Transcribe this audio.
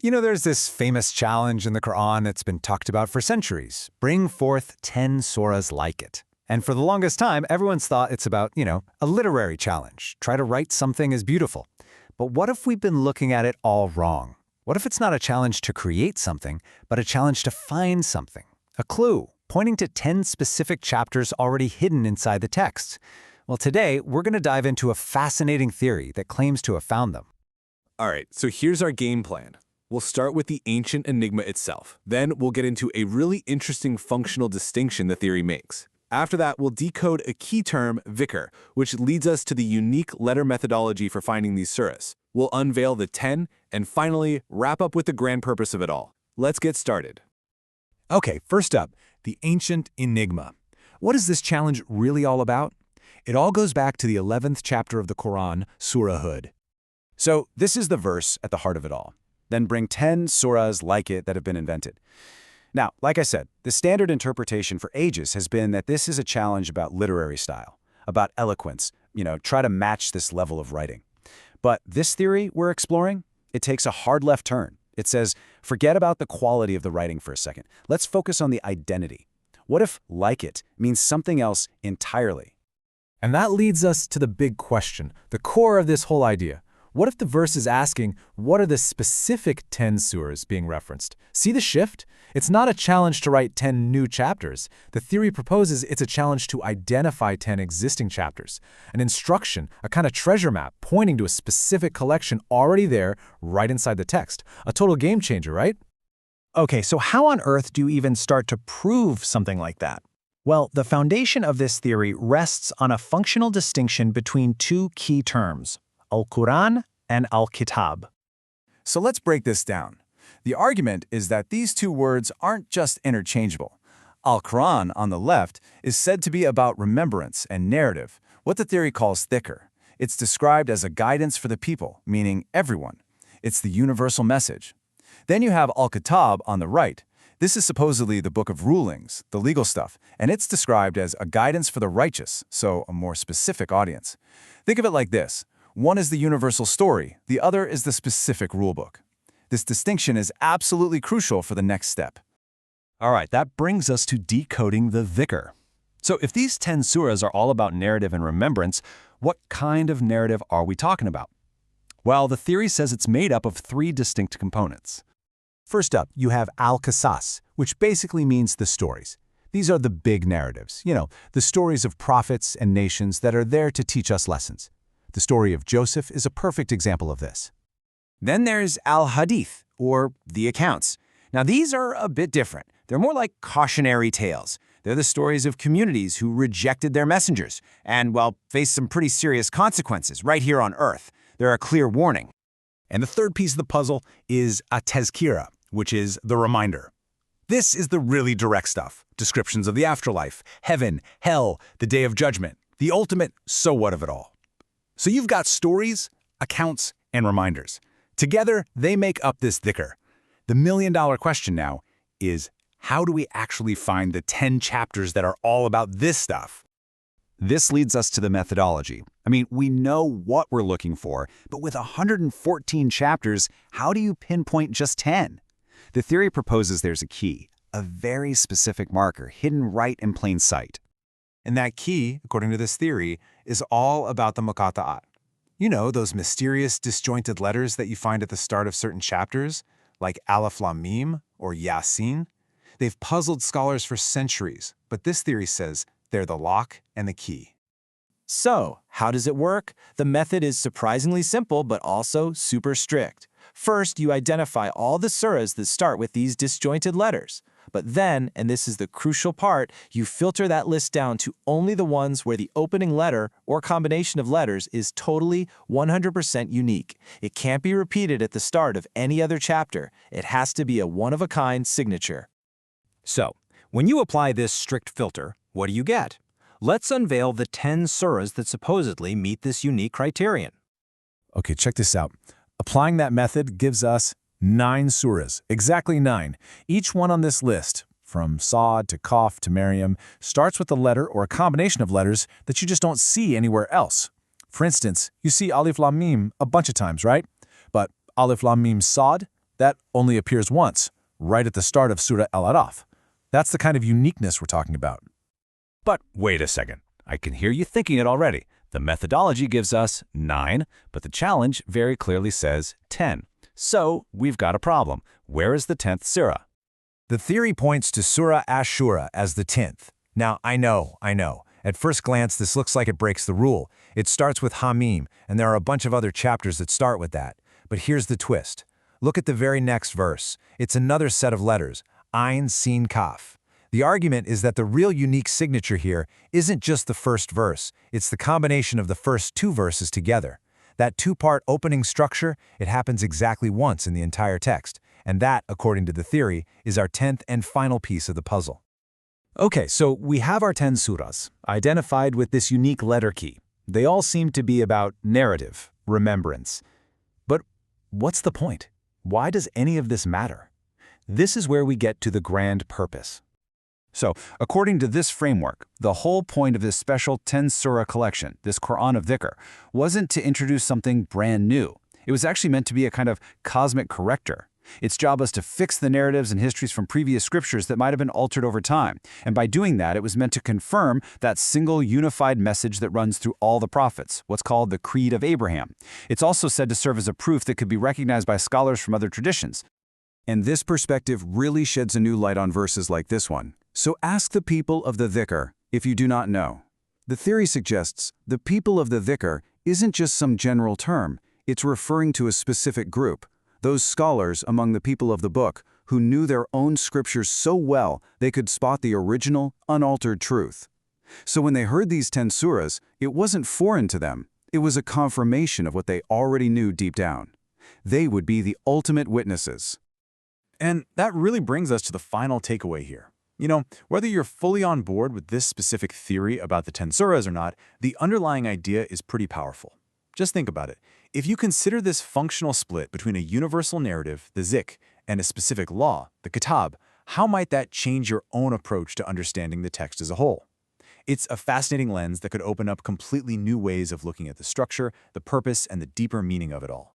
There's this famous challenge in the Quran that's been talked about for centuries. Bring forth 10 surahs like it. And for the longest time, everyone's thought it's about, a literary challenge. Try to write something as beautiful. But what if we've been looking at it all wrong? What if it's not a challenge to create something, but a challenge to find something? A clue, pointing to 10 specific chapters already hidden inside the text. Well, today, we're going to dive into a fascinating theory that claims to have found them. All right, so here's our game plan. We'll start with the ancient enigma itself. Then we'll get into a really interesting functional distinction the theory makes. After that, we'll decode a key term, dhikr, which leads us to the unique letter methodology for finding these surahs. We'll unveil the 10, and finally, wrap up with the grand purpose of it all. Let's get started. Okay, first up, the ancient enigma. What is this challenge really all about? It all goes back to the 11th chapter of the Quran, Surah Hud. So this is the verse at the heart of it all. Then bring 10 surahs like it that have been invented. Now, like I said, the standard interpretation for ages has been that this is a challenge about literary style, about eloquence, try to match this level of writing. But this theory we're exploring, it takes a hard left turn. It says, forget about the quality of the writing for a second. Let's focus on the identity. What if like it means something else entirely? And that leads us to the big question, the core of this whole idea. What if the verse is asking, what are the specific 10 surahs being referenced? See the shift? It's not a challenge to write 10 new chapters. The theory proposes it's a challenge to identify 10 existing chapters. An instruction, a kind of treasure map, pointing to a specific collection already there, right inside the text. A total game changer, right? Okay, so how on earth do you even start to prove something like that? Well, the foundation of this theory rests on a functional distinction between two key terms, Al-Quran and Al-Kitab. So let's break this down. The argument is that these two words aren't just interchangeable. Al-Quran, on the left, is said to be about remembrance and narrative, what the theory calls dhikr. It's described as a guidance for the people, meaning everyone. It's the universal message. Then you have Al-Kitab on the right. This is supposedly the book of rulings, the legal stuff, and it's described as a guidance for the righteous, so a more specific audience. Think of it like this. One is the universal story, the other is the specific rulebook. This distinction is absolutely crucial for the next step. All right, that brings us to decoding the dhikr. So if these 10 surahs are all about narrative and remembrance, what kind of narrative are we talking about? Well, the theory says it's made up of 3 distinct components. First up, you have Al-Qasas, which basically means the stories. These are the big narratives, the stories of prophets and nations that are there to teach us lessons. The story of Joseph is a perfect example of this. Then there's Al-Hadith, or the accounts. Now these are a bit different. They're more like cautionary tales. They're the stories of communities who rejected their messengers and, faced some pretty serious consequences right here on Earth. They're a clear warning. And the third piece of the puzzle is a tazkira, which is the reminder. This is the really direct stuff. Descriptions of the afterlife, heaven, hell, the day of judgment, the ultimate so what of it all. So you've got stories, accounts, and reminders. Together, they make up this dhikr. The million-dollar question now is, how do we actually find the 10 chapters that are all about this stuff? This leads us to the methodology. We know what we're looking for, but with 114 chapters, how do you pinpoint just 10? The theory proposes there's a key, a very specific marker hidden right in plain sight. And that key, according to this theory, is all about the muqatta'at. Those mysterious disjointed letters that you find at the start of certain chapters, like Alif Lam Mim or Yasin. They've puzzled scholars for centuries, but this theory says they're the lock and the key. So, how does it work? The method is surprisingly simple, but also super strict. First, you identify all the surahs that start with these disjointed letters. But then, and this is the crucial part, you filter that list down to only the ones where the opening letter or combination of letters is totally 100% unique. It can't be repeated at the start of any other chapter. It has to be a one-of-a-kind signature. So, when you apply this strict filter, what do you get? Let's unveil the 10 surahs that supposedly meet this unique criterion. Okay, check this out. Applying that method gives us 9 surahs, exactly 9. Each one on this list, from Sa'd to Qaf to Maryam, starts with a letter or a combination of letters that you just don't see anywhere else. For instance, you see Alif Lam Mim a bunch of times, right? But Alif Lam Mim Sa'd, that only appears once, right at the start of Surah Al-Araf. That's the kind of uniqueness we're talking about. But wait a second. I can hear you thinking it already. The methodology gives us 9, but the challenge very clearly says 10. So we've got a problem. Where is the 10th surah? The theory points to Surah Ash-Shura as the 10th. Now, I know. At first glance, this looks like it breaks the rule. It starts with Hamim, and there are a bunch of other chapters that start with that. But here's the twist. Look at the very next verse. It's another set of letters, Ain, Sin, Kaf. The argument is that the real unique signature here isn't just the first verse, it's the combination of the first 2 verses together. That 2-part opening structure, it happens exactly once in the entire text, and that, according to the theory, is our 10th and final piece of the puzzle. Okay, so we have our 10 surahs, identified with this unique letter key. They all seem to be about narrative, remembrance. But what's the point? Why does any of this matter? This is where we get to the grand purpose. So, according to this framework, the whole point of this special 10 surah collection, this Quran of Dhikr, wasn't to introduce something brand new. It was actually meant to be a kind of cosmic corrector. Its job was to fix the narratives and histories from previous scriptures that might have been altered over time. And by doing that, it was meant to confirm that single unified message that runs through all the prophets, what's called the Creed of Abraham. It's also said to serve as a proof that could be recognized by scholars from other traditions. And this perspective really sheds a new light on verses like this one. So ask the people of the Dhikr if you do not know. The theory suggests the people of the Dhikr isn't just some general term, it's referring to a specific group, those scholars among the people of the book who knew their own scriptures so well they could spot the original, unaltered truth. So when they heard these 10 surahs, it wasn't foreign to them, it was a confirmation of what they already knew deep down. They would be the ultimate witnesses. And that really brings us to the final takeaway here. You know, whether you're fully on board with this specific theory about the 10 surahs or not, the underlying idea is pretty powerful. Just think about it. If you consider this functional split between a universal narrative, the Zikr, and a specific law, the Kitab, how might that change your own approach to understanding the text as a whole? It's a fascinating lens that could open up completely new ways of looking at the structure, the purpose, and the deeper meaning of it all.